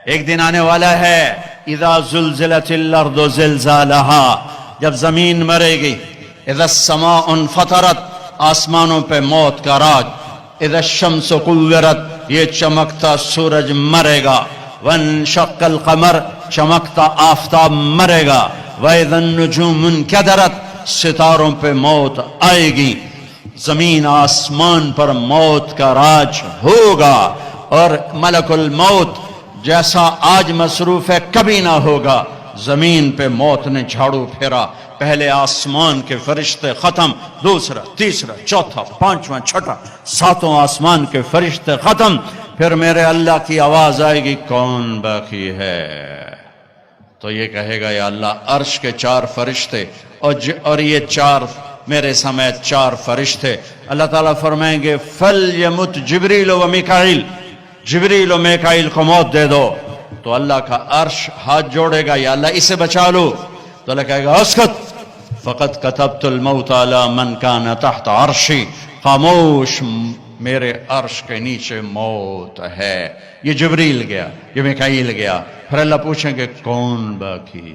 ایک دن آنے والا ہے اذا زلزلت الارض زلزالہا، جب زمین مرے گی، اذا السماء انفطرت، آسمانوں پہ موت کا راج، اذا الشمس کورت، یہ چمکتا سورج مرے گا، وانشق القمر، چمکتا آفتاب مرے گا، واذا النجوم انکدرت، ستاروں پہ موت آئے گی، زمین آسمان پر موت کا راج ہوگا، اور ملک الموت جیسا آج مصروف ہے کبھی نہ ہوگا۔ زمین پہ موت نے جھاڑو پھیرا، پہلے آسمان کے فرشتے ختم، دوسرا، تیسرا، چوتھا، پانچواں، چھٹا، ساتوں آسمان کے فرشتے ختم، پھر میرے اللہ کی آواز آئے گی کون باقی ہے؟ تو یہ کہے گا یا اللہ عرش کے 4 فرشتے اور یہ 4 میرے سمیت 4 فرشتے۔ اللہ تعالیٰ فرمائیں گے فَلْيَمُتْ جبریل و میکائیل، جبریل و میکائیل کو موت دے دو۔ تو اللہ کا عرش ہاتھ جوڑے گا یا اللہ اسے بچا لو، تو اللہ کہے گا اسکت، فقط کتبت الموت علی من کان تحت عرشی، خاموش، میرے عرش کے نیچے موت ہے۔ یہ جبریل گیا، یہ میکائیل گیا، پھر اللہ پوچھیں گے کون باقی؟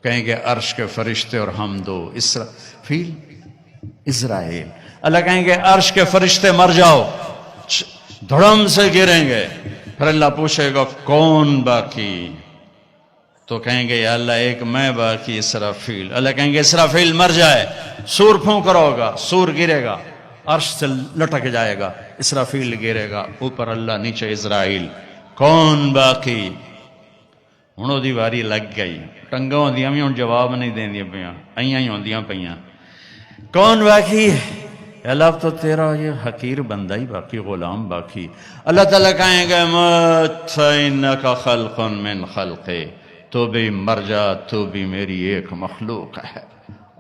کہیں گے عرش کے فرشتے اور ہم دو، اسرافیل، اسرائیل۔ اللہ کہیں گے عرش کے فرشتے مر جاؤ، دھڑم سے گریں گے، پھر اللہ پوچھے گا کون باقی؟ تو کہیں گے یا اللہ ایک میں باقی، اسرافیل۔ اللہ کہیں گے اسرافیل مر جائے، سور پھونک رہا ہوگا، سور گرے گا، عرش سے لٹک جائے گا، اسرافیل گرے گا، اوپر اللہ، نیچے اسرائیل، کون باقی؟ ہوں دی واری لگ گئی، ٹنگاں ہوندیاں بھی ہوں جواب نہیں دیندیاں پیاں، ایاں ہی ہوندیاں پیاں، کون باقی؟ اللہ اب تو تیرا یہ حقیر بندہ ہی باقی، غلام باقی۔ اللہ تعالیٰ کہیں گے مت فإنک خلق من خلقی، تو بھی مر جا، تو بھی میری ایک مخلوق ہے۔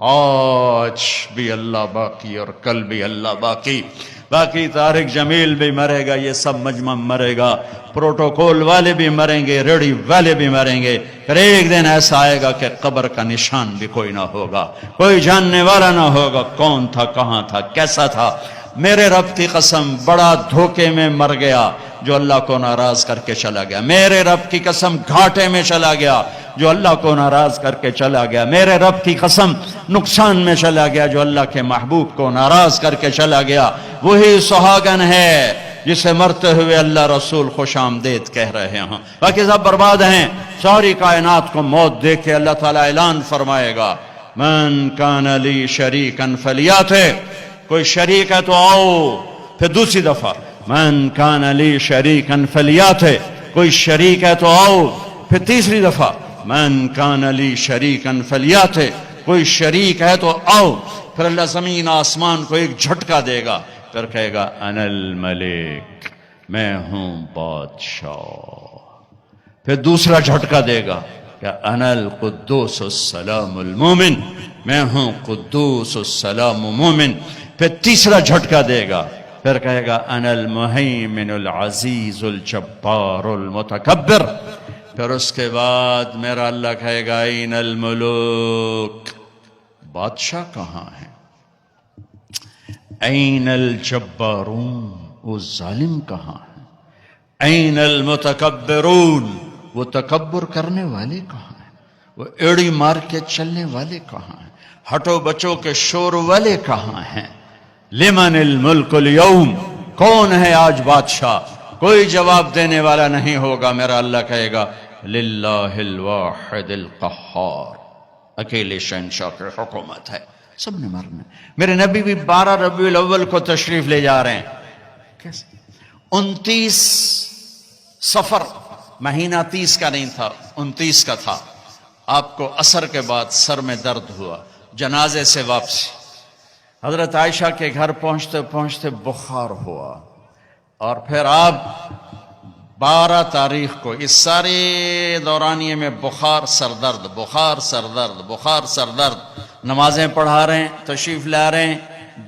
آج بھی اللہ باقی اور کل بھی اللہ باقی، باقی طارق جمیل بھی مرے گا، یہ سب مجمع مرے گا، پروٹوکول والے بھی مریں گے، ریڈی والے بھی مریں گے، پھر ایک دن ایسا آئے گا کہ قبر کا نشان بھی کوئی نہ ہوگا، کوئی جاننے والا نہ ہوگا کون تھا، کہاں تھا، کیسا تھا۔ میرے رب کی قسم بڑا دھوکے میں مر گیا جو اللہ کو ناراض کر کے چلا گیا، میرے رب کی قسم گھاٹے میں چلا گیا جو اللہ کو ناراض کر کے چلا گیا، میرے رب کی قسم نقصان میں چلا گیا جو اللہ کے محبوب کو ناراض کر کے چلا گیا۔ وہی سہاگن ہے جسے مرتے ہوئے اللہ رسول خوش آمدید کہہ رہے ہیں، باقی سب برباد ہیں۔ ساری کائنات کو موت دے کے اللہ تعالیٰ اعلان فرمائے گا من کان لی شریکا فلیاتہ، کوئی شریک ہے تو آؤ، پھر دوسری دفعہ من کان لی شریکا فلیاتہ، کوئی شریک ہے تو آؤ، پھر تیسری دفعہ من کان لی شریکا فلیاتہ، کوئی شریک ہے تو آؤ، پھر اللہ زمین آسمان کو ایک جھٹکا دے گا، پھر کہے گا انا الملک، میں ہوں بادشاہ، پھر دوسرا جھٹکا دے گا کہ انا القدوس السلام المومن، میں ہوں قدوس السلام مومن، پھر تیسرا جھٹکا دے گا، پھر کہے گا انا المہیمن العزیز الجبار المتکبر، پھر اس کے بعد میرا اللہ کہے گا این الملوک، بادشاہ کہاں ہیں؟ این الجبارون، وہ ظالم کہاں ہیں؟ این المتکبرون، وہ تکبر کرنے والے کہاں ہیں؟ وہ ایڑی مار کے چلنے والے کہاں ہیں؟ ہٹو بچو کے شور والے کہاں ہیں؟ لمن الملک اليوم، کون ہے آج بادشاہ؟ کوئی جواب دینے والا نہیں ہوگا، میرا اللہ کہے گا للہ الواحد القہار، اکیلے شہنشاہ کی حکومت ہے، سب نے مرنا۔ میرے نبی بھی 12 ربیع الاول کو تشریف لے جا رہے ہیں، کیسے 29 صفر، مہینہ 30 کا نہیں تھا، 29 کا تھا۔ آپ کو عصر کے بعد سر میں درد ہوا، جنازے سے واپسی، حضرت عائشہ کے گھر پہنچتے پہنچتے بخار ہوا، اور پھر آپ 12 تاریخ کو اس سارے دورانیے میں بخار سردرد، بخار سردرد، بخار سردرد، نمازیں پڑھا رہے ہیں، تشریف لا رہے ہیں،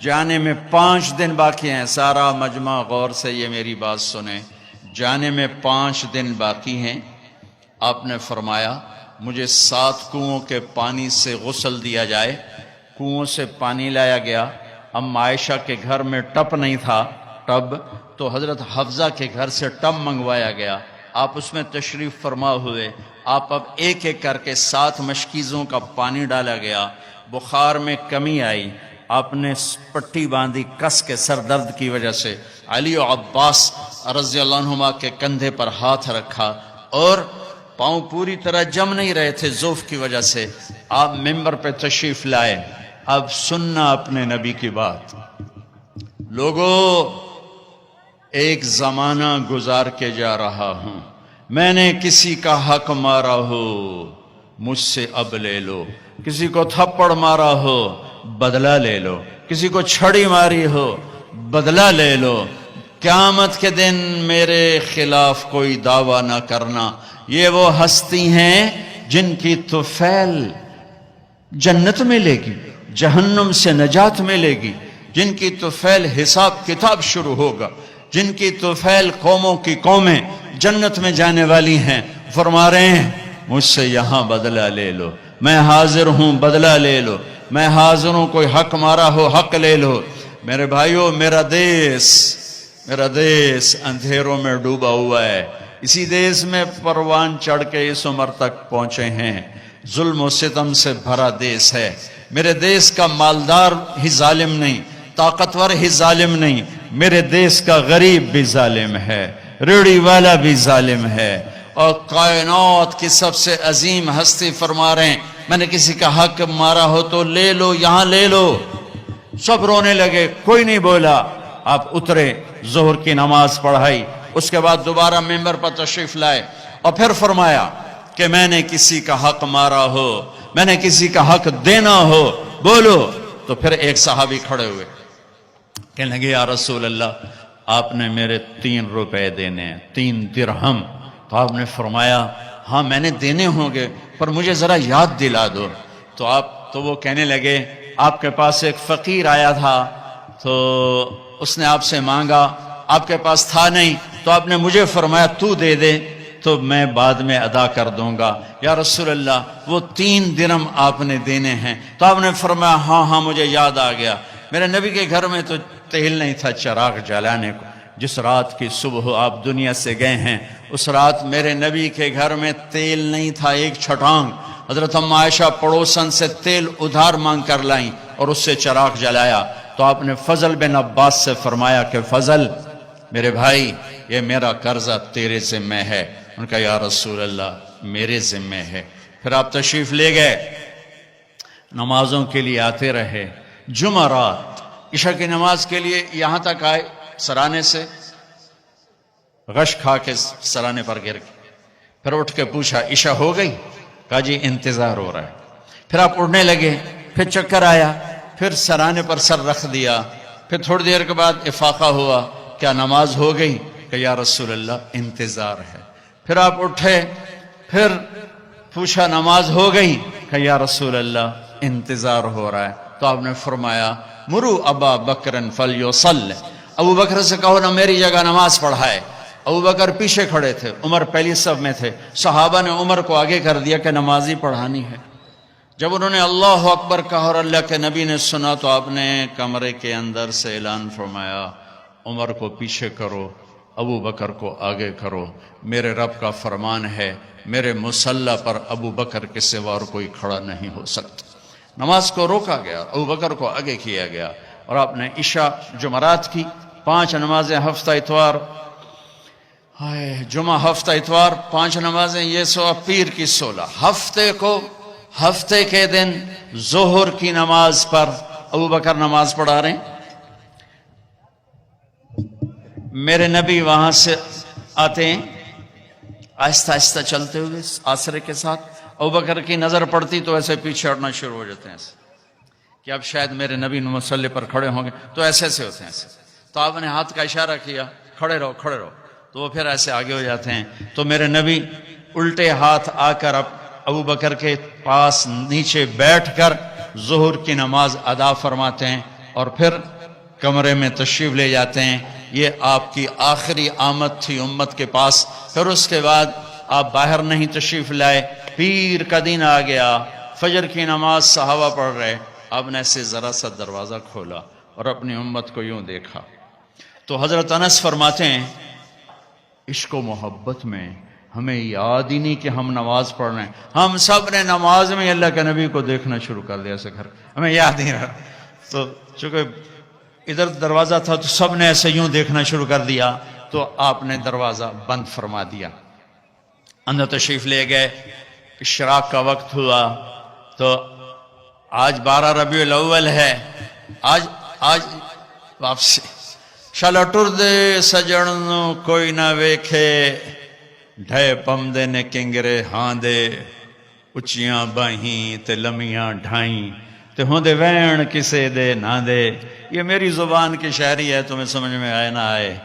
جانے میں 5 دن باقی ہیں۔ سارا مجمع غور سے یہ میری بات سنیں، جانے میں 5 دن باقی ہیں۔ آپ نے فرمایا مجھے 7 کنوؤں کے پانی سے غسل دیا جائے، کنوؤں سے پانی لایا گیا۔ ام عائشہ کے گھر میں ٹب نہیں تھا، ٹب تو حضرت حفظہ کے گھر سے ٹب منگوایا گیا، آپ اس میں تشریف فرما ہوئے. آپ اب ایک ایک کر کے 7 مشکیزوں کا پانی ڈالا گیا. بخار میں کمی آئی. آپ نے پٹی باندھی کس کے سر درد کی وجہ سے. علی و عباس رضی اللہ عنہما کے کندھے پر ہاتھ رکھا اور پاؤں پوری طرح جم نہیں رہے تھے ضعف کی وجہ سے. آپ ممبر پہ تشریف لائے. اب سننا اپنے نبی کی بات. لوگوں، ایک زمانہ گزار کے جا رہا ہوں. میں نے کسی کا حق مارا ہو مجھ سے اب لے لو. کسی کو تھپڑ مارا ہو بدلہ لے لو. کسی کو چھڑی ماری ہو بدلہ لے لو. قیامت کے دن میرے خلاف کوئی دعویٰ نہ کرنا. یہ وہ ہستی ہیں جن کی طفیل جنت ملے گی، جہنم سے نجات ملے گی. جن کی طفیل حساب کتاب شروع ہوگا. جن کی طفیل قوموں کی قومیں جنت میں جانے والی ہیں. فرما رہے ہیں مجھ سے یہاں بدلہ لے لو. میں حاضر ہوں، بدلہ لے لو. میں حاضر ہوں، کوئی حق مارا ہو حق لے لو. میرے بھائیو، میرا دیس اندھیروں میں ڈوبا ہوا ہے. اسی دیس میں پروان چڑھ کے اس عمر تک پہنچے ہیں. ظلم و ستم سے بھرا دیس ہے. میرے دیس کا مالدار ہی ظالم نہیں، طاقتور ہی ظالم نہیں. میرے دیس کا غریب بھی ظالم ہے، ریڑھی والا بھی ظالم ہے. اور کائنات کی سب سے عظیم ہستی فرما رہے ہیں میں نے کسی کا حق مارا ہو تو لے لو، یہاں لے لو. سب رونے لگے، کوئی نہیں بولا. آپ اترے، ظہر کی نماز پڑھائی. اس کے بعد دوبارہ ممبر پر تشریف لائے اور پھر فرمایا کہ میں نے کسی کا حق مارا ہو، میں نے کسی کا حق دینا ہو بولو. تو پھر ایک صحابی کھڑے ہوئے، کہنے لگے یا رسول اللہ آپ نے میرے 3 روپے دینے ہیں، 3 درہم. تو آپ نے فرمایا ہاں میں نے دینے ہوں گے پر مجھے ذرا یاد دلا دو. تو وہ کہنے لگے آپ کے پاس ایک فقیر آیا تھا تو اس نے آپ سے مانگا، آپ کے پاس تھا نہیں تو آپ نے مجھے فرمایا تو دے دے تو میں بعد میں ادا کر دوں گا. یا رسول اللہ وہ 3 درہم آپ نے دینے ہیں. تو آپ نے فرمایا ہاں مجھے یاد آ گیا. میرے نبی کے گھر میں تو تیل نہیں تھا چراغ جلانے کو. جس رات کی صبح آپ دنیا سے گئے ہیں اس رات میرے نبی کے گھر میں تیل نہیں تھا ایک چھٹانگ. حضرت ام عائشہ پڑوسن سے تیل ادھار مانگ کر لائیں اور اس سے چراغ جلایا. تو آپ نے فضل بن عباس سے فرمایا کہ فضل میرے بھائی یہ میرا قرضہ تیرے ذمہ ہے. ان کا یا رسول اللہ میرے ذمہ ہے. پھر آپ تشریف لے گئے، نمازوں کے لیے آتے رہے. جمعرات عشاء کی نماز کے لیے یہاں تک آئے، سرانے سے غش کھا کے سرانے پر گر گئے. پھر اٹھ کے پوچھا عشاء ہو گئی؟ کہا جی انتظار ہو رہا ہے. پھر آپ اڑنے لگے، پھر چکر آیا، پھر سرانے پر سر رکھ دیا. پھر تھوڑی دیر کے بعد افاقہ ہوا، کیا نماز ہو گئی؟ کہ یا رسول اللہ انتظار ہے. پھر آپ اٹھے، پھر پوچھا نماز ہو گئی؟ کہ یا رسول اللہ انتظار ہو رہا ہے. تو آپ نے فرمایا مرو ابا بکر فلیصلی، ابو بکر سے کہو نا میری جگہ نماز پڑھائے. ابو بکر پیچھے کھڑے تھے، عمر پہلی صف میں تھے. صحابہ نے عمر کو آگے کر دیا کہ نمازی پڑھانی ہے. جب انہوں نے اللہ اکبر کہا اور اللہ کے نبی نے سنا تو آپ نے کمرے کے اندر سے اعلان فرمایا عمر کو پیچھے کرو، ابو بکر کو آگے کرو. میرے رب کا فرمان ہے میرے مصلی پر ابو بکر کے سوا اور کوئی کھڑا نہیں ہو سکتا. نماز کو روکا گیا، ابو بکر کو آگے کیا گیا. اور آپ نے عشاء جمعرات کی 5 نمازیں ہفتہ اتوار، جمعہ ہفتہ اتوار 5 نمازیں، یہ سو پیر کی 16. ہفتے کے دن ظہر کی نماز پر ابو بکر نماز پڑھا رہے ہیں. میرے نبی وہاں سے آتے ہیں آہستہ آہستہ چلتے ہوئے آسرے کے ساتھ. ابو بکر کی نظر پڑتی تو ایسے پیچھے ہٹنا شروع ہو جاتے ہیں ایسے کہ اب شاید میرے نبی مصلی پر کھڑے ہوں گے. تو ایسے ہوتے ہیں ایسے. تو آپ نے ہاتھ کا اشارہ کیا کھڑے رہو کھڑے رہو، تو وہ پھر ایسے آگے ہو جاتے ہیں. تو میرے نبی الٹے ہاتھ آ کر ابو بکر کے پاس نیچے بیٹھ کر ظہر کی نماز ادا فرماتے ہیں اور پھر کمرے میں تشریف لے جاتے ہیں. یہ آپ کی آخری آمد تھی امت کے پاس. پھر اس کے بعد آپ باہر نہیں تشریف لائے. پیر کا دن آ گیا، فجر کی نماز صحابہ پڑھ رہے. آپ نے ایسے ذرا سا دروازہ کھولا اور اپنی امت کو یوں دیکھا. تو حضرت انس فرماتے ہیں عشق و محبت میں ہمیں یاد ہی نہیں کہ ہم نماز پڑھ رہے ہیں. ہم سب نے نماز میں اللہ کے نبی کو دیکھنا شروع کر دیا ایسے گھر، ہمیں یاد نہیں رہا. تو چونکہ ادھر دروازہ تھا تو سب نے ایسے یوں دیکھنا شروع کر دیا، تو آپ نے دروازہ بند فرما دیا. اندر تشریف لے گئے. اشراق کا وقت ہوا تو آج 12 ربیع الاول ہے. آج واپسی شالا ٹر دے سجن نو کوئی نہ ویکھے، ڈھے پمدے نے کنگرے ہاں دے، اچیاں باہیں تے لمیاں ڈھائیں تے ہوندے وین کسے دے نہ دے. یہ میری زبان کی شاعری ہے، تمہیں سمجھ میں آئے نہ آئے.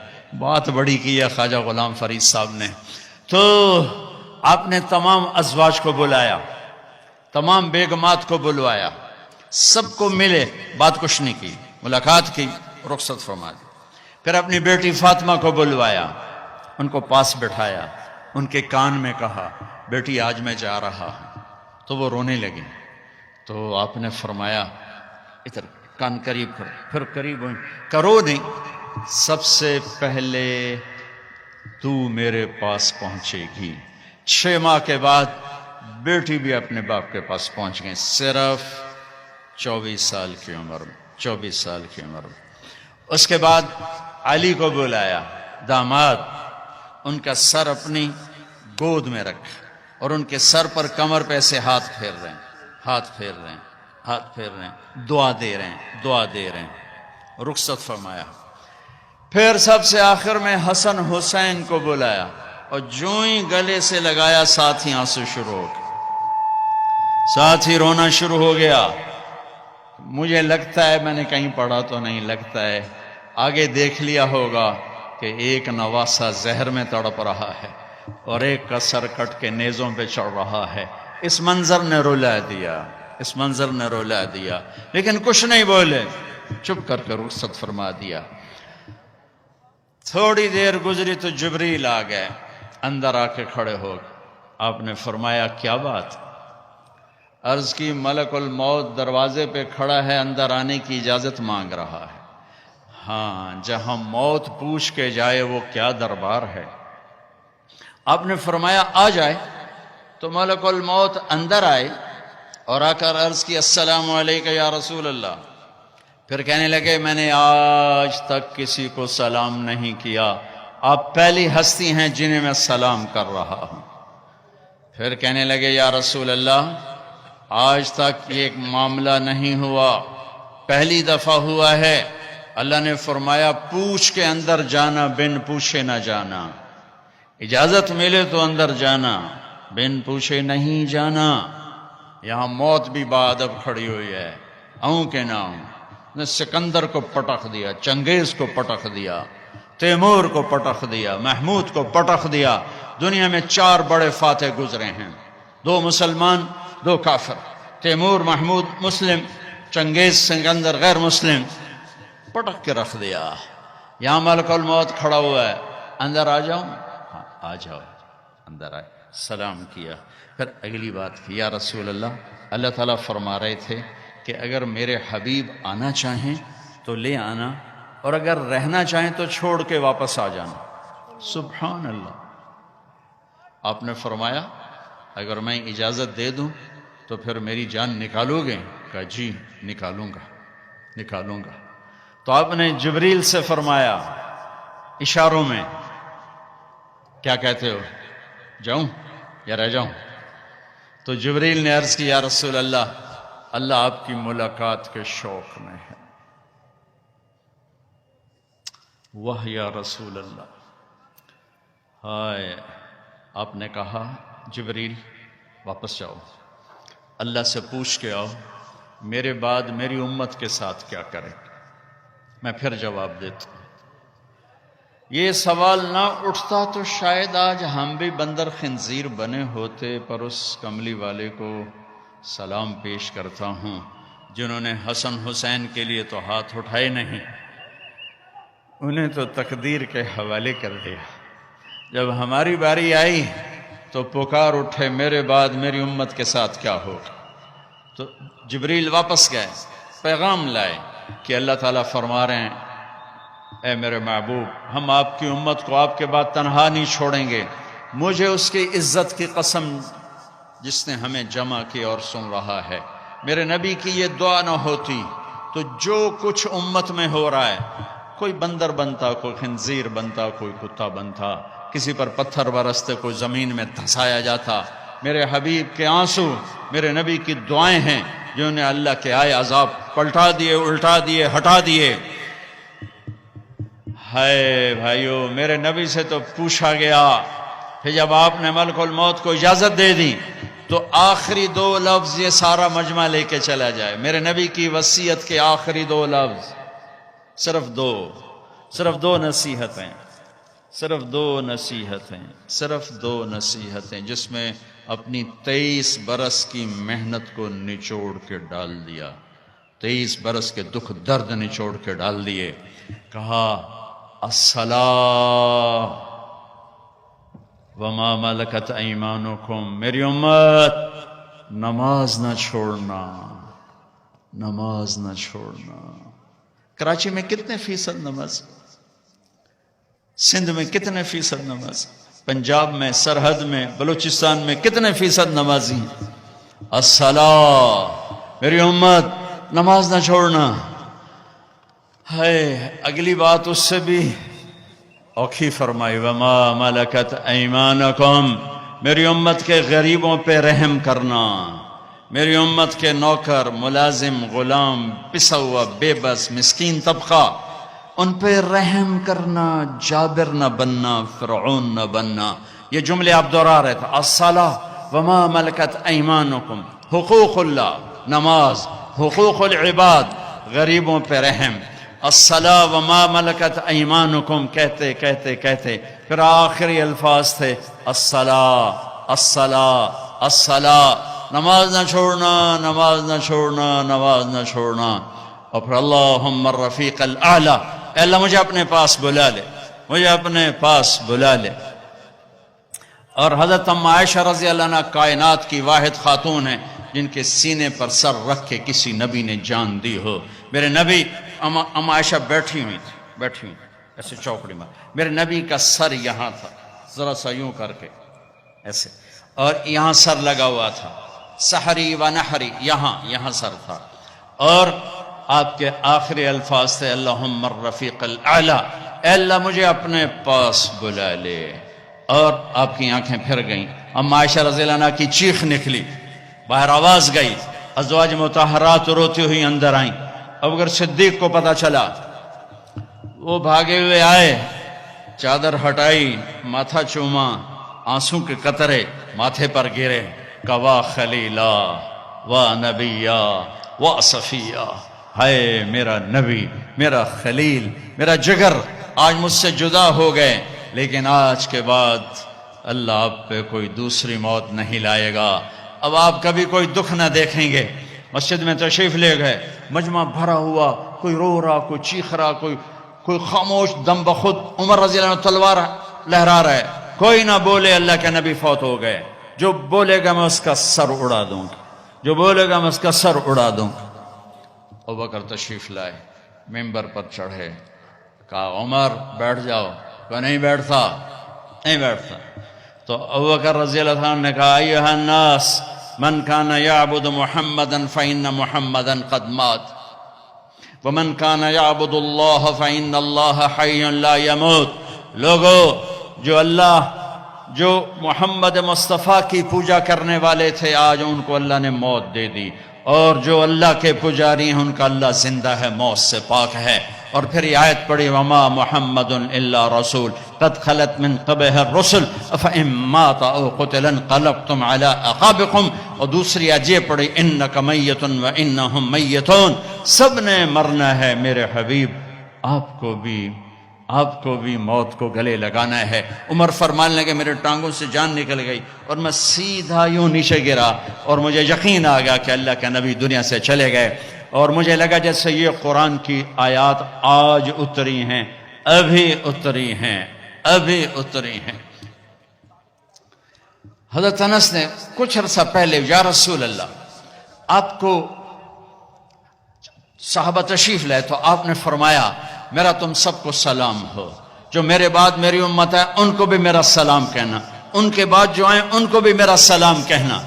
بات بڑی کی ہے خواجہ غلام فرید صاحب نے. تو آپ نے تمام ازواج کو بلایا، تمام بیگمات کو بلوایا، سب کو ملے، بات کچھ نہیں کی، ملاقات کی، رخصت فرما دی. پھر اپنی بیٹی فاطمہ کو بلوایا، ان کو پاس بٹھایا، ان کے کان میں کہا بیٹی آج میں جا رہا ہوں. تو وہ رونے لگی. تو آپ نے فرمایا ادھر کان قریب کرو. پھر قریب ہوئی. کرو نہیں، سب سے پہلے تو میرے پاس پہنچے گی. 6 ماہ کے بعد بیٹی بھی اپنے باپ کے پاس پہنچ گئی، صرف 24 سال کی عمر میں. 24 سال کی عمر میں. اس کے بعد علی کو بلایا، داماد. ان کا سر اپنی گود میں رکھا اور ان کے سر پر کمر پہ سے ہاتھ پھیر رہے ہیں، ہاتھ پھیر رہے ہیں، ہاتھ پھیر رہے ہیں، دعا دے رہے ہیں، دعا دے رہے ہیں. رخصت فرمایا. پھر سب سے آخر میں حسن حسین کو بلایا اور جو ہی گلے سے لگایا ساتھ ہی آنسو شروع ہو گئے، ساتھ ہی رونا شروع ہو گیا. مجھے لگتا ہے، میں نے کہیں پڑھا تو نہیں، لگتا ہے آگے دیکھ لیا ہوگا کہ ایک نواسہ زہر میں تڑپ رہا ہے اور ایک کا سر کٹ کے نیزوں پہ چڑھ رہا ہے. اس منظر نے رلا دیا، اس منظر نے رلا دیا، لیکن کچھ نہیں بولے، چپ کر کے رخصت فرما دیا. تھوڑی دیر گزری تو جبریل آ گئے، اندر آ کے کھڑے ہو گئے. آپ نے فرمایا کیا بات؟ عرض کی ملک الموت دروازے پہ کھڑا ہے، اندر آنے کی اجازت مانگ رہا ہے. ہاں، جہاں موت پوچھ کے جائے وہ کیا دربار ہے. آپ نے فرمایا آ جائے. تو ملک الموت اندر آئے اور آ کر عرض کی السلام علیکم یا رسول اللہ. پھر کہنے لگے میں نے آج تک کسی کو سلام نہیں کیا، آپ پہلی ہستی ہیں جنہیں میں سلام کر رہا ہوں. پھر کہنے لگے یا رسول اللہ آج تک یہ ایک معاملہ نہیں ہوا، پہلی دفعہ ہوا ہے. اللہ نے فرمایا پوچھ کے اندر جانا، بن پوچھے نہ جانا. اجازت ملے تو اندر جانا، بن پوچھے نہیں جانا. یہاں موت بھی بادب کھڑی ہوئی ہے، آؤں کہ نہ آؤں. نے سکندر کو پٹخ دیا، چنگیز کو پٹخ دیا، تیمور کو پٹخ دیا، محمود کو پٹخ دیا. دنیا میں 4 بڑے فاتح گزرے ہیں، 2 مسلمان 2 کافر. تیمور محمود مسلم، چنگیز سکندر غیر مسلم. پٹک کے رکھ دیا. یہاں ملک الموت کھڑا ہوا ہے، اندر آ جاؤں؟ ہاں آ جاؤ. اندر آئے، سلام کیا. پھر اگلی بات کی یا رسول اللہ، اللہ تعالیٰ فرما رہے تھے کہ اگر میرے حبیب آنا چاہیں تو لے آنا، اور اگر رہنا چاہیں تو چھوڑ کے واپس آ جانا. سبحان اللہ. آپ نے فرمایا اگر میں اجازت دے دوں تو پھر میری جان نکالو گے؟ کہا جی نکالوں گا، نکالوں گا. تو آپ نے جبریل سے فرمایا اشاروں میں، کیا کہتے ہو، جاؤں یا رہ جاؤں؟ تو جبریل نے عرض کی یا رسول اللہ، اللہ آپ کی ملاقات کے شوق میں ہے. واہ یا رسول اللہ. ہائے. آپ نے کہا جبریل واپس جاؤ، اللہ سے پوچھ کے آؤ میرے بعد میری امت کے ساتھ کیا کرے. میں پھر جواب دیتا ہوں. یہ سوال نہ اٹھتا تو شاید آج ہم بھی بندر خنزیر بنے ہوتے. پر اس کملی والے کو سلام پیش کرتا ہوں جنہوں نے حسن حسین کے لیے تو ہاتھ اٹھائے نہیں، انہیں تو تقدیر کے حوالے کر دیا. جب ہماری باری آئی تو پکار اٹھے میرے بعد میری امت کے ساتھ کیا ہوگا. تو جبریل واپس گئے، پیغام لائے کہ اللہ تعالیٰ فرما رہے ہیں اے میرے محبوب، ہم آپ کی امت کو آپ کے بعد تنہا نہیں چھوڑیں گے، مجھے اس کی عزت کی قسم جس نے ہمیں جمع کی اور سن رہا ہے، میرے نبی کی یہ دعا نہ ہوتی تو جو کچھ امت میں ہو رہا ہے، کوئی بندر بنتا، کوئی خنزیر بنتا، کوئی کتا بنتا، کسی پر پتھر برستے، کوئی زمین میں دھسایا جاتا، میرے حبیب کے آنسو، میرے نبی کی دعائیں ہیں جنہوں نے اللہ کے آئے عذاب پلٹا دیے، الٹا دیے، ہٹا دیے۔ ہائے بھائیو، میرے نبی سے تو پوچھا گیا، پھر جب آپ نے ملک الموت کو اجازت دے دی تو آخری 2 لفظ یہ سارا مجمع لے کے چلا جائے، میرے نبی کی وصیت کے آخری 2 لفظ، صرف دو نصیحتیں، صرف دو نصیحتیں جس میں اپنی 23 برس کی محنت کو نچوڑ کے ڈال دیا، 23 برس کے دکھ درد نچوڑ کے ڈال دیے۔ کہا الصلاۃ وما ملکت ایمانکم، میری امت نماز نہ چھوڑنا، نماز نہ چھوڑنا۔ کراچی میں کتنے فیصد نماز، سندھ میں کتنے فیصد نماز، پنجاب میں، سرحد میں، بلوچستان میں کتنے فیصد نمازی ہیں؟ الصلاۃ، میری امت نماز نہ چھوڑنا۔ ہے اگلی بات اس سے بھی اوکھی فرمائی، وما ملکت ایمانکم، میری امت کے غریبوں پہ رحم کرنا، میری امت کے نوکر، ملازم، غلام، پسا ہوا، بے بس، مسکین طبقہ، ان پہ رحم کرنا، جابر نہ بننا، فرعون نہ بننا۔ یہ جملے آپ دہرا رہے تھے، الصلاۃ وما ملکت ایمانکم، حقوق اللہ، نماز، حقوق العباد، غریبوں پہ رحم، الصلاۃ وما ملکت ایمانکم، کہتے کہتے کہتے پھر آخری الفاظ تھے الصلاۃ، الصلاۃ، الصلاۃ، نماز نہ چھوڑنا، نماز نہ چھوڑنا، نماز نہ چھوڑنا۔ اور پھر اللہم الرفیق الاعلی، اے اللہ مجھے اپنے پاس بلا لے، مجھے اپنے پاس بلا لے۔ اور حضرت ام عائشہ رضی اللہ عنہ کائنات کی واحد خاتون ہیں جن کے سینے پر سر رکھ کے کسی نبی نے جان دی ہو۔ میرے نبی، ام عائشہ بیٹھی ہوئی تھی ایسے چوکڑی میں، میرے نبی کا سر یہاں تھا، ذرا سا یوں کر کے ایسے، اور یہاں سر لگا ہوا تھا، سحری و نحری، یہاں سر تھا، اور آپ کے آخری الفاظ تھے اللہم الرفیق الاعلی، اے اللہ مجھے اپنے پاس بلا لے۔ اور آپ کی آنکھیں پھر گئیں، ام عائشہ رضی اللہ عنہ کی چیخ نکلی، باہر آواز گئی، ازواج مطہرات روتی ہوئی اندر آئیں۔ ابوبکر صدیق کو پتا چلا، وہ بھاگے ہوئے آئے، چادر ہٹائی، ماتھا چوما، آنسوں کے قطرے ماتھے پر گرے، کوا خلیلا و نبیا و صفیہ، ہائے میرا نبی، میرا خلیل، میرا جگر آج مجھ سے جدا ہو گئے، لیکن آج کے بعد اللہ آپ پہ کوئی دوسری موت نہیں لائے گا، اب آپ کبھی کوئی دکھ نہ دیکھیں گے۔ مسجد میں تشریف لے گئے، مجمع بھرا ہوا، کوئی رو رہا، کوئی چیخ رہا، کوئی خاموش، دم بخود عمر رضی اللہ عنہ تلوار لہرا رہا ہے، کوئی نہ بولے اللہ کے نبی فوت ہو گئے، جو بولے گا میں اس کا سر اڑا دوں گا، جو بولے گا میں اس کا سر اڑا دوں گا۔ ابوبکر تشریف لائے، ممبر پر چڑھے، کہا عمر بیٹھ جاؤ، کہ نہیں بیٹھتا، نہیں بیٹھتا۔ تو ابوبکر رضی اللہ عنہ نے کہا ایھا الناس من کان یعبد محمدا فإن محمدا قد مات ومن کان یعبد اللہ فإن اللہ حی لا یموت، لوگو جو محمد مصطفیٰ کی پوجا کرنے والے تھے آج ان کو اللہ نے موت دے دی، اور جو اللہ کے پجاری ہیں ان کا اللہ زندہ ہے، موت سے پاک ہے۔ اور پھر یہ آیت پڑھی وما محمد الا رسول قد خلت من قبلہ الرسل افإن مات او قتل انقلبتم علی اعقابکم، اور دوسری آیت یہ پڑھی انک میت وانہم میتون، سب نے مرنا ہے میرے حبیب، آپ کو بھی موت کو گلے لگانا ہے۔ عمر فرمانے لگے میرے ٹانگوں سے جان نکل گئی اور میں سیدھا یوں نیچے گرا، اور مجھے یقین آ گیا کہ اللہ کے نبی دنیا سے چلے گئے، اور مجھے لگا جیسے یہ قرآن کی آیات آج اتری ہیں، ابھی اتری ہیں۔ حضرت انس نے کچھ عرصہ پہلے یا رسول اللہ، آپ کو صحابہ تشریف لائے تو آپ نے فرمایا میرا تم سب کو سلام ہو، جو میرے بعد میری امت ہے ان کو بھی میرا سلام کہنا، ان کے بعد جو آئیں ان کو بھی میرا سلام کہنا۔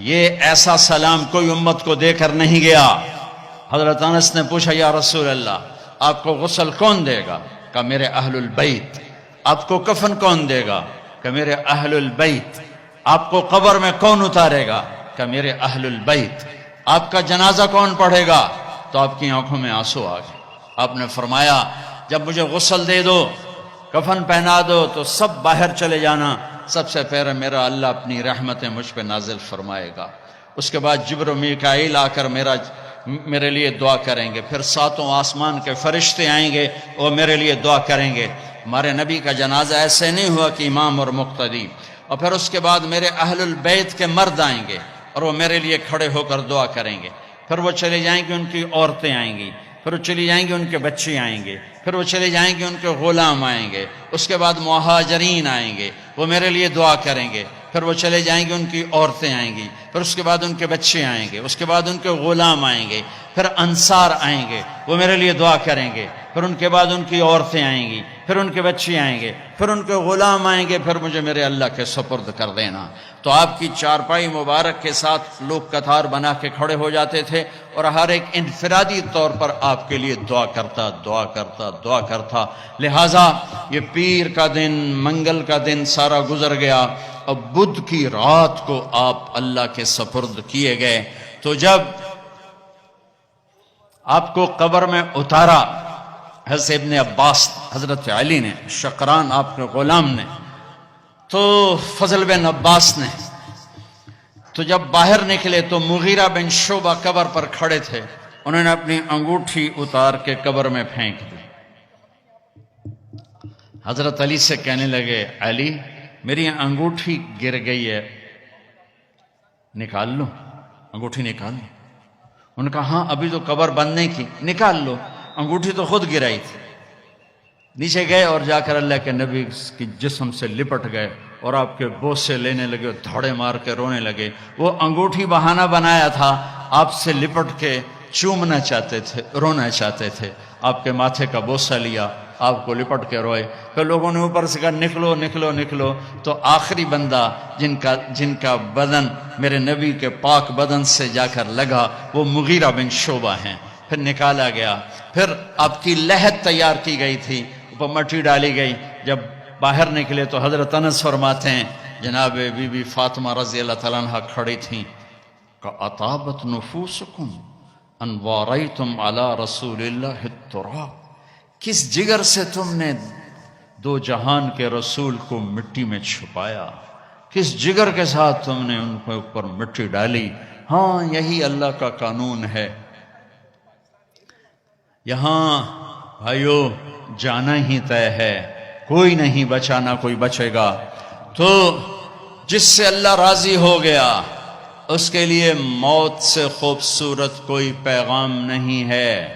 یہ ایسا سلام کوئی امت کو دے کر نہیں گیا۔ حضرت انس نے پوچھا یا رسول اللہ آپ کو غسل کون دے گا؟ کہ میرے اہل البیت۔ آپ کو کفن کون دے گا؟ کہ میرے اہل البیت۔ آپ کو قبر میں کون اتارے گا؟ کہ میرے اہل البیت۔ آپ کا جنازہ کون پڑھے گا؟ تو آپ کی آنکھوں میں آنسو آ گئے۔ آپ نے فرمایا جب مجھے غسل دے دو، کفن پہنا دو تو سب باہر چلے جانا، سب سے پہلے میرا اللہ اپنی رحمتیں مجھ پہ نازل فرمائے گا، اس کے بعد جبر و میکائیل آ کر میرے لیے دعا کریں گے، پھر ساتوں آسمان کے فرشتے آئیں گے وہ میرے لیے دعا کریں گے۔ ہمارے نبی کا جنازہ ایسے نہیں ہوا کہ امام اور مقتدی، اور پھر اس کے بعد میرے اہل البیت کے مرد آئیں گے اور وہ میرے لیے کھڑے ہو کر دعا کریں گے، پھر وہ چلے جائیں گے، ان کی عورتیں آئیں گی، پھر وہ چلی جائیں گے، ان کے بچے آئیں گے، پھر وہ چلے جائیں گے، ان کے غلام آئیں گے، اس کے بعد مہاجرین آئیں گے، وہ میرے لیے دعا کریں گے، پھر وہ چلے جائیں گے، ان کی عورتیں آئیں گی، پھر اس کے بعد ان کے بچے آئیں گے، اس کے بعد ان کے غلام آئیں گے، پھر انصار آئیں گے، وہ میرے لیے دعا کریں گے، پھر ان کے بعد ان کی عورتیں آئیں گی، پھر ان کے بچے آئیں گے، پھر ان کے غلام آئیں گے، پھر مجھے میرے اللہ کے سپرد کر دینا۔ تو آپ کی چارپائی مبارک کے ساتھ لوگ قطار بنا کے کھڑے ہو جاتے تھے اور ہر ایک انفرادی طور پر آپ کے لیے دعا کرتا دعا کرتا دعا کرتا۔ لہٰذا یہ پیر کا دن، منگل کا دن سارا گزر گیا، اب بدھ کی رات کو آپ اللہ کے سپرد کیے گئے۔ تو جب آپ کو قبر میں اتارا حضرت ابن عباس، حضرت علی نے، شقران آپ کے غلام نے، تو فضل بن عباس نے، تو جب باہر نکلے تو مغیرہ بن شعبہ قبر پر کھڑے تھے، انہوں نے اپنی انگوٹھی اتار کے قبر میں پھینک دی۔ حضرت علی سے کہنے لگے علی میری انگوٹھی گر گئی ہے، نکال لو، انگوٹھی نکال لو۔ انہوں نے کہا ہاں ابھی تو قبر بند نہیں کی، نکال لو، انگوٹھی تو خود گرائی تھی۔ نیچے گئے اور جا کر اللہ کے نبی کی جسم سے لپٹ گئے اور آپ کے بوسے لینے لگے، دھوڑے مار کے رونے لگے۔ وہ انگوٹھی بہانہ بنایا تھا، آپ سے لپٹ کے چومنا چاہتے تھے، رونا چاہتے تھے، آپ کے ماتھے کا بوسہ لیا، آپ کو لپٹ کے روئے۔ پھر لوگوں نے اوپر سے کہا نکلو نکلو نکلو، تو آخری بندہ جن کا بدن میرے نبی کے پاک بدن سے جا کر لگا وہ مغیرہ بن شعبہ ہیں۔ پھر نکالا گیا، پھر آپ کی لحد تیار کی گئی تھی، اوپر مٹی ڈالی گئی۔ جب باہر نکلے تو حضرت انس فرماتے ہیں جناب بی بی فاطمہ رضی اللہ تعالیٰ عنہ کھڑی تھیں کہ اطابت نفوسکم ان واریتم علی رسول اللہ التراب، کس جگر سے تم نے دو جہان کے رسول کو مٹی میں چھپایا، کس جگر کے ساتھ تم نے ان کے اوپر مٹی ڈالی۔ ہاں یہی اللہ کا قانون ہے، یہاں بھائیو جانا ہی طے ہے، کوئی نہیں بچا نہ کوئی بچے گا۔ تو جس سے اللہ راضی ہو گیا اس کے لیے موت سے خوبصورت کوئی پیغام نہیں ہے،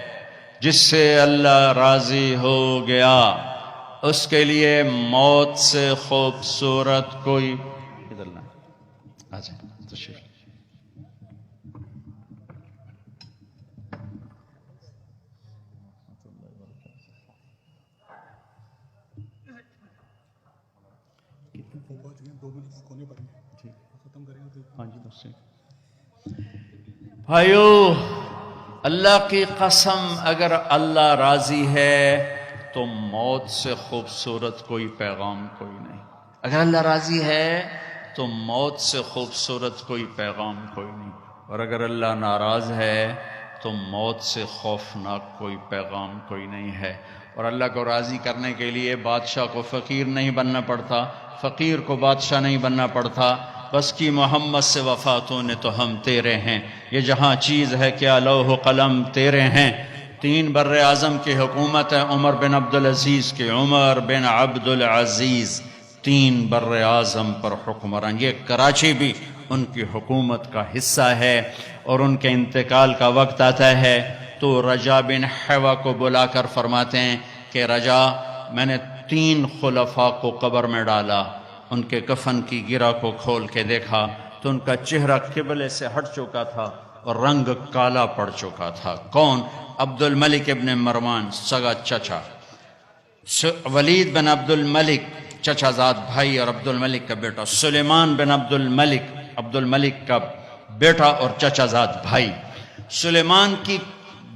جس سے اللہ راضی ہو گیا اس کے لیے موت سے خوبصورت کوئی ادھر نہ آجائیں تشریف۔ بھائیو اللہ کی قسم اگر اللہ راضی ہے تو موت سے خوبصورت کوئی پیغام کوئی نہیں۔ اگر اللہ راضی ہے تو موت سے خوبصورت کوئی پیغام کوئی نہیں، اور اگر اللہ ناراض ہے تو موت سے خوفناک کوئی پیغام کوئی نہیں ہے۔ اور اللہ کو راضی کرنے کے لیے بادشاہ کو فقیر نہیں بننا پڑتا، فقیر کو بادشاح نہیں بننا پڑتا، بس کی محمد سے وفاتوں نے تو ہم تیرے ہیں، یہ جہاں چیز ہے کیا لوح و قلم تیرے ہیں۔ 3 بر اعظم کی حکومت ہے عمر بن عبدالعزیز کی، عمر بن عبدالعزیز 3 بر اعظم پر حکمران، یہ کراچی بھی ان کی حکومت کا حصہ ہے۔ اور ان کے انتقال کا وقت آتا ہے تو رجا بن حیوہ کو بلا کر فرماتے ہیں کہ رجا میں نے 3 خلفاء کو قبر میں ڈالا، ان کے کفن کی گرہ کو کھول کے دیکھا تو ان کا چہرہ قبلے سے ہٹ چکا تھا، اور رنگ کالا پڑ چکا تھا۔ کون؟ عبد الملک ابن مروان، سگا چچا، ولید بن عبد الملک چچا زاد بھائی اور عبد الملک کا بیٹا، سلیمان بن عبد الملک کا بیٹا اور چچا زاد بھائی۔ سلیمان کی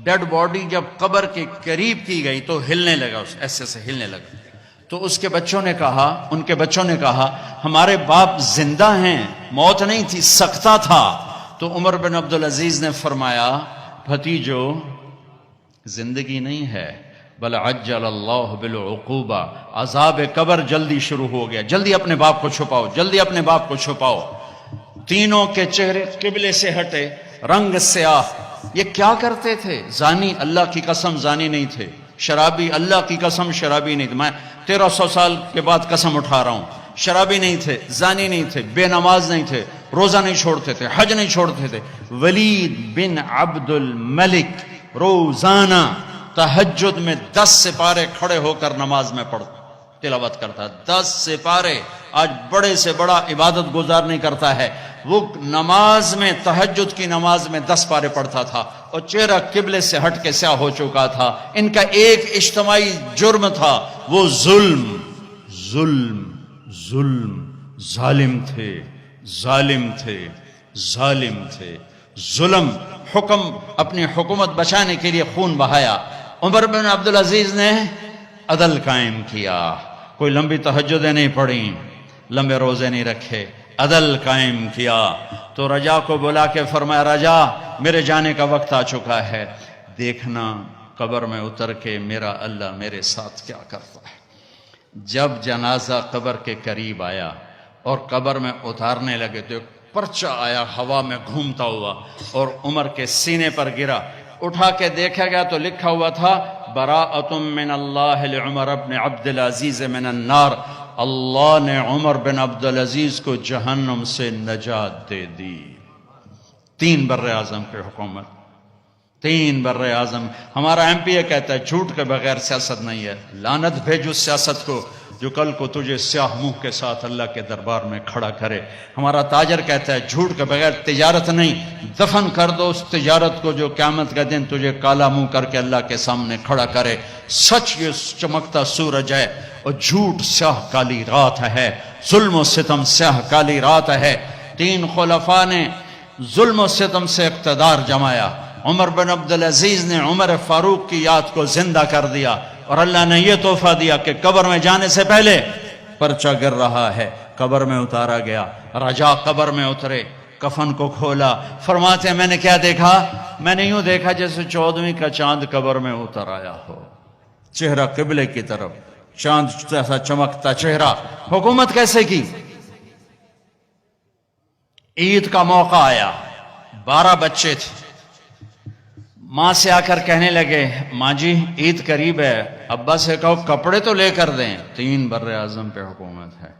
ڈیڈ باڈی جب قبر کے قریب کی گئی تو ہلنے لگا، ایسے سے ہلنے لگا، تو ان کے بچوں نے کہا ہمارے باپ زندہ ہیں، موت نہیں تھی، سکتہ تھا۔ تو عمر بن عبدالعزیز نے فرمایا بھتیجو زندگی نہیں ہے، بل عجل اللہ بالعقوبہ، عذاب قبر جلدی شروع ہو گیا، جلدی اپنے باپ کو چھپاؤ، جلدی اپنے باپ کو چھپاؤ۔ تینوں کے چہرے قبلے سے ہٹے، رنگ سیاہ۔ یہ کیا کرتے تھے؟ زانی، اللہ کی قسم زانی نہیں تھے، شرابی، اللہ کی قسم شرابی نہیں تھے، میں 1300 سال کے بعد قسم اٹھا رہا ہوں، شرابی نہیں تھے، زانی نہیں تھے، بے نماز نہیں تھے، روزہ نہیں چھوڑتے تھے، حج نہیں چھوڑتے تھے۔ ولید بن عبد الملک روزانہ تہجد میں 10 سپارے کھڑے ہو کر نماز میں تلاوت کرتا، 10 سپارے۔ آج بڑے سے بڑا عبادت گزار نہیں کرتا ہے، وہ نماز میں، تہجد کی نماز میں 10 پارے پڑھتا تھا اور چہرہ قبلے سے ہٹ کے سیاہ ہو چکا تھا۔ ان کا ایک اجتماعی جرم تھا، وہ ظلم ظالم تھے۔ ظلم، حکم، اپنی حکومت بچانے کے لیے خون بہایا۔ عمر بن عبدالعزیز نے عدل قائم کیا، کوئی لمبی تہجدیں نہیں پڑھی، لمبے روزے نہیں رکھے، عدل قائم کیا۔ تو رجا کو بلا کے فرمایا رجا میرے جانے کا وقت آ چکا ہے، دیکھنا قبر میں اتر کے میرا اللہ میرے ساتھ کیا کرتا ہے۔ جب جنازہ قبر کے قریب آیا اور قبر میں اتارنے لگے تو ایک پرچہ آیا ہوا میں گھومتا ہوا اور عمر کے سینے پر گرا۔ اٹھا کے دیکھا گیا تو لکھا ہوا تھا براءۃ من اللہ لعمر بن عبد العزیز من النار، اللہ نے عمر بن عبدالعزیز کو جہنم سے نجات دے دی۔ 3 بر اعظم کی حکومت، 3 بر اعظم۔ ہمارا ایم پی اے کہتا ہے جھوٹ کے بغیر سیاست نہیں ہے، لعنت بھیجو سیاست کو جو کل کو تجھے سیاہ منہ کے ساتھ اللہ کے دربار میں کھڑا کرے۔ ہمارا تاجر کہتا ہے جھوٹ کے بغیر تجارت نہیں، دفن کر دو اس تجارت کو جو قیامت کا دن تجھے کالا منہ کر کے اللہ کے سامنے کھڑا کرے۔ سچ یہ چمکتا سورج ہے اور جھوٹ سیاہ کالی رات ہے، ظلم و ستم سیاہ کالی رات ہے۔ 3 خلفاء نے ظلم و ستم سے اقتدار جمایا۔ عمر بن عبدالعزیز نے عمر فاروق کی یاد کو زندہ کر دیا اور اللہ نے یہ تحفہ دیا کہ قبر میں جانے سے پہلے پرچہ گر رہا ہے، قبر میں اتارا گیا۔ رجا قبر میں اترے، کفن کو کھولا، فرماتے ہیں میں نے کیا دیکھا؟ میں نے یوں دیکھا جیسے 14ویں کا چاند قبر میں اتر آیا ہو، چہرہ قبلے کی طرف، چاند جیسا چمکتا چہرہ۔ حکومت کیسے کی؟ عید کا موقع آیا، 12 بچے تھے، ماں سے آ کر کہنے لگے ماں جی عید قریب ہے، ابا سے کہو کپڑے تو لے کر دیں۔ 3 بر اعظم پہ حکومت ہے۔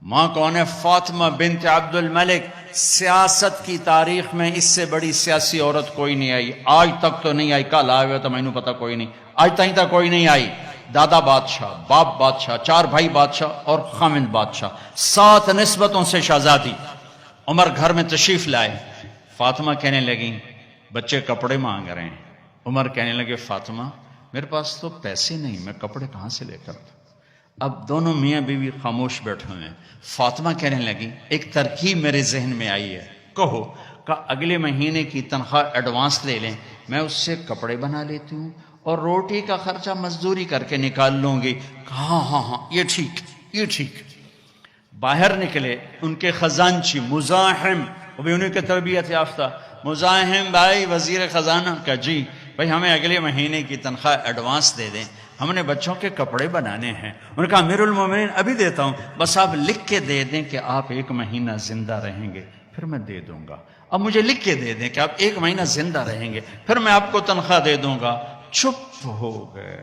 ماں کون ہے؟ فاطمہ بنت عبد الملک۔ سیاست کی تاریخ میں اس سے بڑی سیاسی عورت کوئی نہیں آئی، آج تک تو نہیں آئی، کل آئے ہوئے تو مینوں پتا کوئی نہیں، آج تک کوئی نہیں آئی۔ دادا بادشاہ، باپ بادشاہ، 4 بھائی بادشاہ اور خامند بادشاہ، 7 نسبتوں سے شہزادی۔ عمر گھر میں تشریف لائے، فاطمہ کہنے لگیں بچے کپڑے مانگ رہے ہیں۔ عمر کہنے لگے فاطمہ میرے پاس تو پیسے نہیں، میں کپڑے کہاں سے لے کر دوں؟ اب دونوں میاں بیوی خاموش بیٹھے ہوئے ہیں۔ فاطمہ کہنے لگی ایک ترکیب میرے ذہن میں آئی ہے، کہو کہ اگلے مہینے کی تنخواہ ایڈوانس لے لیں، میں اس سے کپڑے بنا لیتی ہوں اور روٹی کا خرچہ مزدوری کر کے نکال لوں گی۔ ہاں یہ ٹھیک۔ باہر نکلے ان کے خزانچی مزاحم، وہ بھی انہیں کے تربیت یافتہ مزاحم بھائی وزیر خزانہ کا جی بھائی ہمیں اگلے مہینے کی تنخواہ ایڈوانس دے دیں، ہم نے بچوں کے کپڑے بنانے ہیں۔ انہوں نے کہا امیر المومنین ابھی دیتا ہوں، بس آپ لکھ کے دے دیں کہ آپ 1 مہینہ زندہ رہیں گے، پھر میں دے دوں گا۔ اب مجھے لکھ کے دے دیں کہ آپ 1 مہینہ زندہ رہیں گے، پھر میں آپ کو تنخواہ دے دوں گا۔ چپ ہو گئے،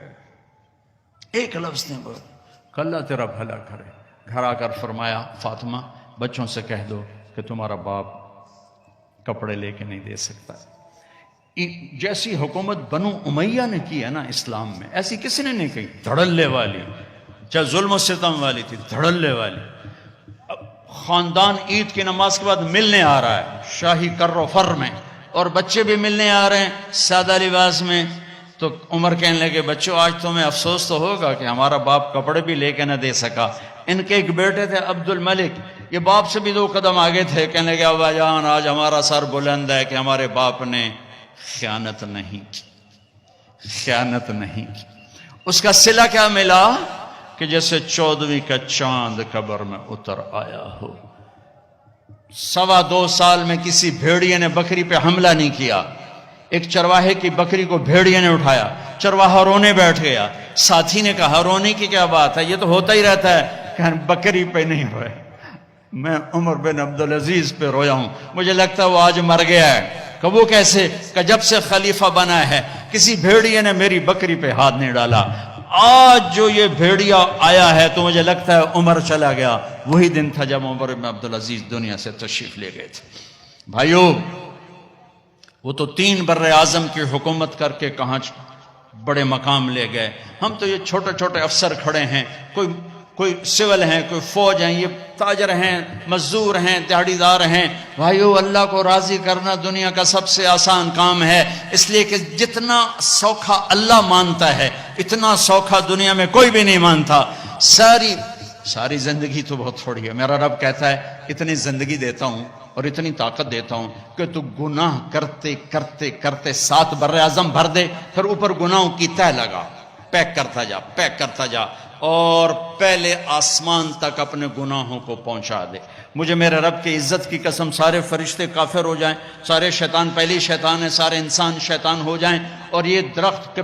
ایک لفظ نے بولا کہ اللہ تیرا بھلا کرے۔ گھر آ کر فرمایا فاطمہ بچوں سے کہہ دو کہ تمہارا باپ کپڑے لے کے نہیں دے سکتا۔ جیسی حکومت بنو امیہ نے کی ہے نا اسلام میں، ایسی کسی نے نہیں کی، دھڑلے والی، چاہے ظلم و ستم والی تھی، دھڑلے والی۔ اب خاندان عید کی نماز کے بعد ملنے آ رہا ہے شاہی کر و فر میں، اور بچے بھی ملنے آ رہے ہیں سادہ لباس میں. تو عمر کہنے لگے بچوں آج تمہیں افسوس تو ہوگا کہ ہمارا باپ کپڑے بھی لے کے نہ دے سکا. ان کے ایک بیٹے تھے عبد الملک، یہ باپ سے بھی 2 قدم آگے تھے. کہنے لگے ابا جان آج ہمارا سر بلند ہے کہ ہمارے باپ نے خیانت نہیں کی. اس کا صلہ کیا ملا کہ جیسے 14ویں کا چاند قبر میں اتر آیا ہو. 2.25 سال میں کسی بھیڑیے نے بکری پہ حملہ نہیں کیا. ایک چرواہے کی بکری کو بھیڑیے نے اٹھایا، چرواہا رونے بیٹھ گیا. ساتھی نے کہا رونے کی کیا بات ہے، یہ تو ہوتا ہی رہتا ہے. کہ بکری پہ نہیں روئے، میں عمر بن عبدالعزیز پہ رویا ہوں، مجھے لگتا ہے وہ آج مر گیا ہے. کہ وہ کیسے؟ کہ جب سے خلیفہ بنا ہے کسی بھیڑیے نے میری بکری پہ ہاتھ نہیں ڈالا. آج جو یہ بھیڑیا آیا ہے تو مجھے لگتا ہے عمر چلا گیا. وہی دن تھا جب عمر بن عبدالعزیز دنیا سے تشریف لے گئے تھے. بھائیو، وہ تو 3 بر اعظم کی حکومت کر کے کہاں بڑے مقام لے گئے. ہم تو یہ چھوٹے چھوٹے افسر کھڑے ہیں، کوئی سول ہیں، کوئی فوج ہیں، یہ تاجر ہیں، مزدور ہیں، دیہڑی دار ہیں. بھائیو، اللہ کو راضی کرنا دنیا کا سب سے آسان کام ہے، اس لیے کہ جتنا سوکھا اللہ مانتا ہے اتنا سوکھا دنیا میں کوئی بھی نہیں مانتا. ساری زندگی تو بہت تھوڑی ہے. میرا رب کہتا ہے اتنی زندگی دیتا ہوں اور اتنی طاقت دیتا ہوں کہ تو گناہ کرتے کرتے کرتے 7 بر اعظم بھر دے، پھر اوپر گناہوں کی تہ لگا، پیک کرتا جا اور پہلے آسمان تک اپنے گناہوں کو پہنچا دے. مجھے میرے رب کی عزت کی قسم سارے فرشتے کافر ہو جائیں، سارے شیطان پہلی شیطان ہے، سارے انسان شیطان ہو جائیں اور یہ درخت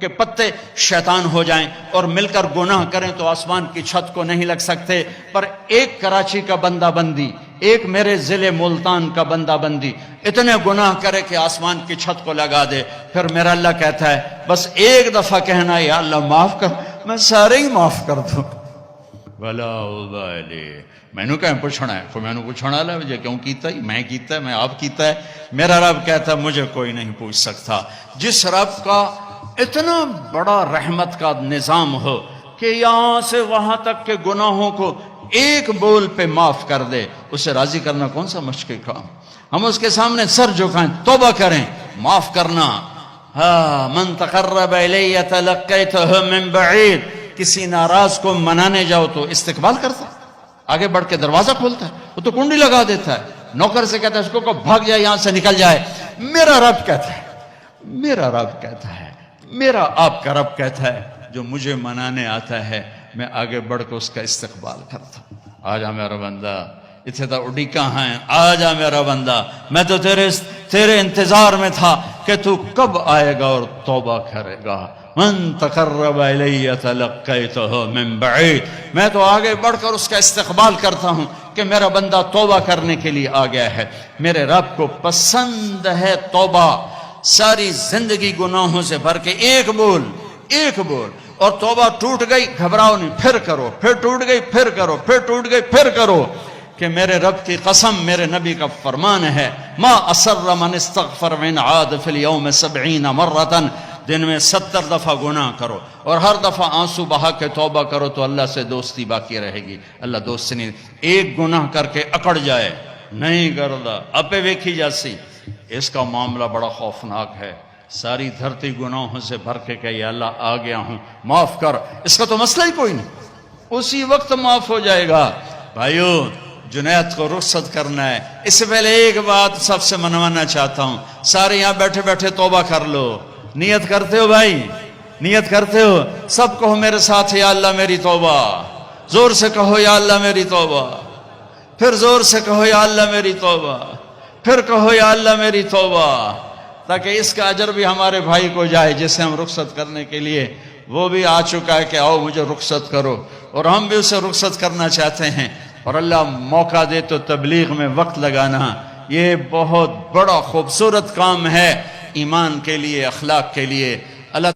کے پتے شیطان ہو جائیں اور مل کر گناہ کریں تو آسمان کی چھت کو نہیں لگ سکتے. پر ایک کراچی کا بندہ بندی، ایک میرے ضلع ملتان کا بندہ بندی اتنے گناہ کرے کہ آسمان کی چھت کو لگا دے، پھر میرا اللہ کہتا ہے بس ایک دفعہ کہنا یا اللہ معاف کر، میں سارے ہی معاف کر دوں. ولا ابالی، میں نے کہیں پوچھنا ہے، کوئی میں نے پوچھنا ہے مجھے کیوں کیتا ہے، میں کیتا ہے، میں آپ کیتا ہے. میرا رب کہتا ہے مجھے کوئی نہیں پوچھ سکتا. جس رب کا اتنا بڑا رحمت کا نظام ہو کہ یہاں سے وہاں تک کے گناہوں کو ایک بول پہ معاف کر دے، اسے راضی کرنا کون سا مشکل کام. ہم اس کے سامنے سر جھکائیں، توبہ کریں، معاف کرنا. من تقرب الی تلقیتہ من بعید. کسی ناراض کو منانے جاؤ تو استقبال کرتا ہے، آگے بڑھ کے دروازہ کھولتا ہے، وہ تو کنڈی لگا دیتا ہے، نوکر سے کہتا ہے اس کو بھاگ جائے، یہاں سے نکل جائے. میرا رب کہتا ہے، میرا آپ کا رب کہتا ہے جو مجھے منانے آتا ہے میں آگے بڑھ کے اس کا استقبال کرتا ہوں. آجا میرا بندہ، اتنے تو اڈی کہاں ہیں، آجا میرا بندہ، میں تو تیرے انتظار میں تھا کہ تو کب آئے گا اور توبہ کرے گا. من تقرب الی تلقیتہ من بعید. میں تو آگے بڑھ کر اس کا استقبال کرتا ہوں کہ میرا بندہ توبہ کرنے کے لیے آ گیا ہے. میرے رب کو پسند ہے توبہ. ساری زندگی گناہوں سے بھر کے ایک بول اور توبہ ٹوٹ گئی گھبراؤ نہیں، پھر کرو، پھر ٹوٹ گئی پھر کرو، پھر ٹوٹ گئی پھر کرو. کہ میرے رب کی قسم، میرے نبی کا فرمان ہے ما اسر من استغفر من عاد فی اليوم 70 مرۃ. دن میں 70 دفعہ گناہ کرو اور ہر دفعہ آنسو بہا کے توبہ کرو تو اللہ سے دوستی باقی رہے گی. اللہ دوست سے نہیں. ایک گناہ کر کے اکڑ جائے نہیں کردا اپے ویکھی جاسی، اس کا معاملہ بڑا خوفناک ہے. ساری دھرتی گناہوں سے بھر کے کہ یا اللہ آ گیا ہوں معاف کر، اس کا تو مسئلہ ہی کوئی نہیں، اسی وقت معاف ہو جائے گا. بھائیو، جنید کو رخصت کرنا ہے. اس سے پہلے ایک بات سب سے منوانا چاہتا ہوں، سارے یہاں بیٹھے بیٹھے توبہ کر لو. نیت کرتے ہو بھائی؟ نیت کرتے ہو؟ سب کہو میرے ساتھ یا اللہ میری توبہ. زور سے کہو یا اللہ میری توبہ، پھر زور سے کہو یا اللہ میری توبہ، پھر کہو یا اللہ میری توبہ، تاکہ اس کا اجر بھی ہمارے بھائی کو جائے جسے ہم رخصت کرنے کے لیے وہ بھی آ چکا ہے کہ آؤ مجھے رخصت کرو، اور ہم بھی اسے رخصت کرنا چاہتے ہیں. اور اللہ موقع دے تو تبلیغ میں وقت لگانا یہ بہت بڑا خوبصورت کام ہے ایمان کے لیے، اخلاق کے لیے.